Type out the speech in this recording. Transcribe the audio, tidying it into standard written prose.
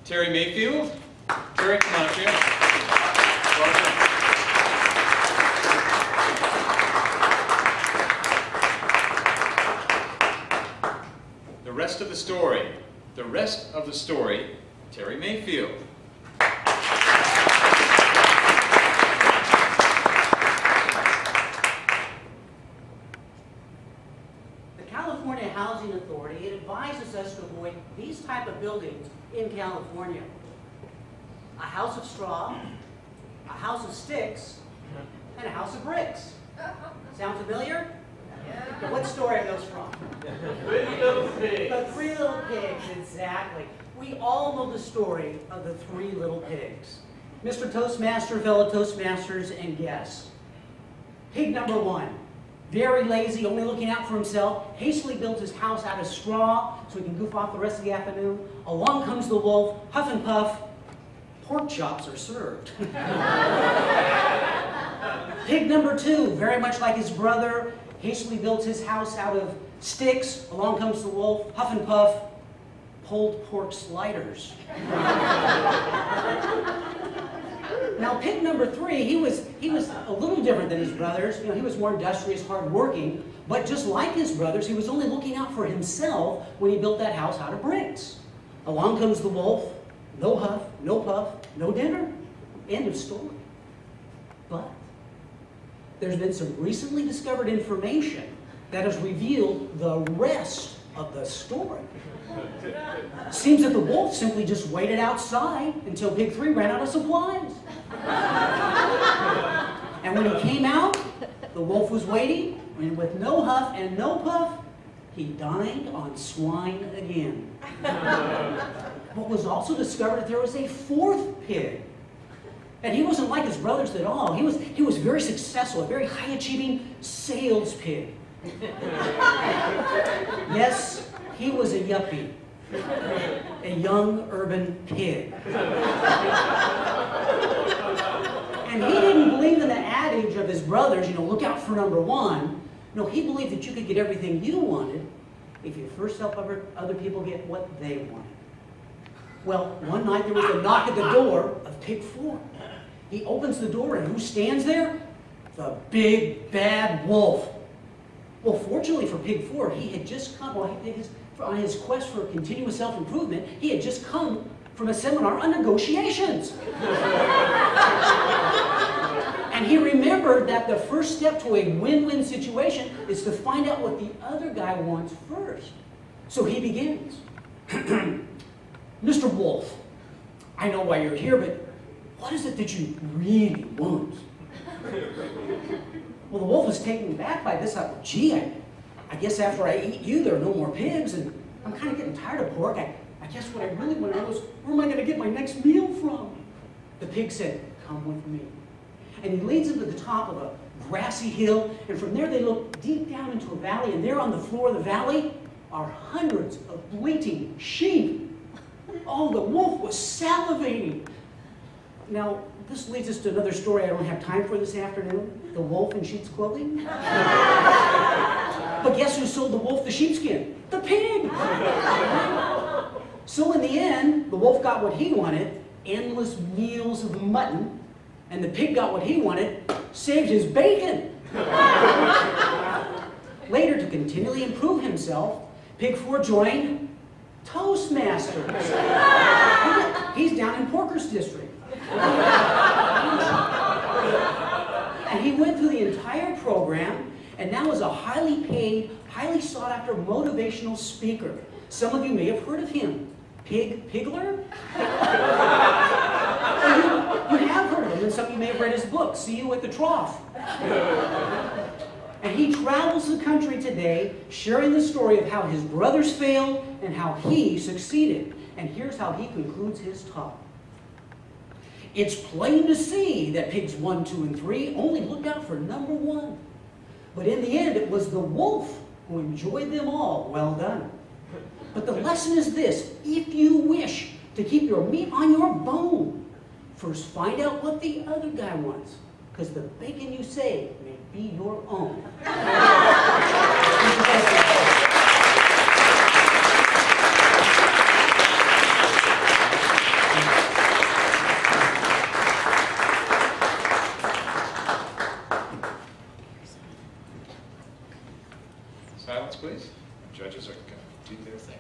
Terry Mayfield. Terry, come on up here. Welcome. The rest of the story. The rest of the story, Terry Mayfield. California Housing Authority, it advises us to avoid these type of buildings in California. A house of straw, a house of sticks, and a house of bricks. Sound familiar? Yeah. What story are those from? Three Little Pigs. The Three Little Pigs, exactly. We all know the story of the Three Little Pigs. Mr. Toastmaster, fellow Toastmasters, and guests. Pig number one. Very lazy, only looking out for himself, hastily built his house out of straw so he can goof off the rest of the afternoon. Along comes the wolf, huff and puff, pork chops are served. Pig number two, very much like his brother, hastily built his house out of sticks. Along comes the wolf, huff and puff, pulled pork sliders. Now, pig number three, he was a little different than his brothers. You know, he was more industrious, hardworking, but just like his brothers, he was only looking out for himself when he built that house out of bricks. Along comes the wolf, no huff, no puff, no dinner. End of story. But there's been some recently discovered information that has revealed the rest of the story. Seems that the wolf simply just waited outside until pig three ran out of supplies. And when he came out, the wolf was waiting, and with no huff and no puff, he dined on swine again. What was also discovered that there was a fourth pig. And he wasn't like his brothers at all. He was very successful, a very high-achieving sales pig. Yes, he was a yuppie. A young urban pig. And he didn't believe in the adage of his brothers, you know, look out for number one. No, he believed that you could get everything you wanted if you first help other people get what they wanted. Well, one night there was a knock at the door of pig four. He opens the door, and who stands there? The big, bad wolf. Well, fortunately for pig four, he had just come, on his quest for continuous self-improvement, he had just come from a seminar on negotiations. And he remembered that the first step to a win-win situation is to find out what the other guy wants first. So he begins. Mr. Wolf, I know why you're here, but what is it that you really want? Well, the wolf was taken back by this. I thought, gee, I guess after I eat you, there are no more pigs, and I'm kind of getting tired of pork. I guess what I really want to know is, where am I going to get my next meal from? The pig said, come with me. And he leads him to the top of a grassy hill, and from there they look deep down into a valley, and there on the floor of the valley are hundreds of bleating sheep. Oh, the wolf was salivating. Now, this leads us to another story I don't have time for this afternoon, the wolf in sheep's clothing. But guess who sold the wolf the sheepskin? The pig! So in the end, the wolf got what he wanted, endless meals of mutton, and the pig got what he wanted, saved his bacon. Later, to continually improve himself, pig 4 joined Toastmasters. He's down in Porker's district. And he went through the entire program and now is a highly paid, highly sought after motivational speaker. Some of you may have heard of him. Pigler? You have heard of him, and some of you may have read his book, See You at the Trough. And he travels the country today sharing the story of how his brothers failed and how he succeeded. And here's how he concludes his talk. It's plain to see that pigs 1, 2, and 3 only looked out for number 1. But in the end, it was the wolf who enjoyed them all. Well done. But the lesson is this. If you wish to keep your meat on your bone, first find out what the other guy wants. Because the bacon you save may be your own. Silence, please. Judges are going to do their thing.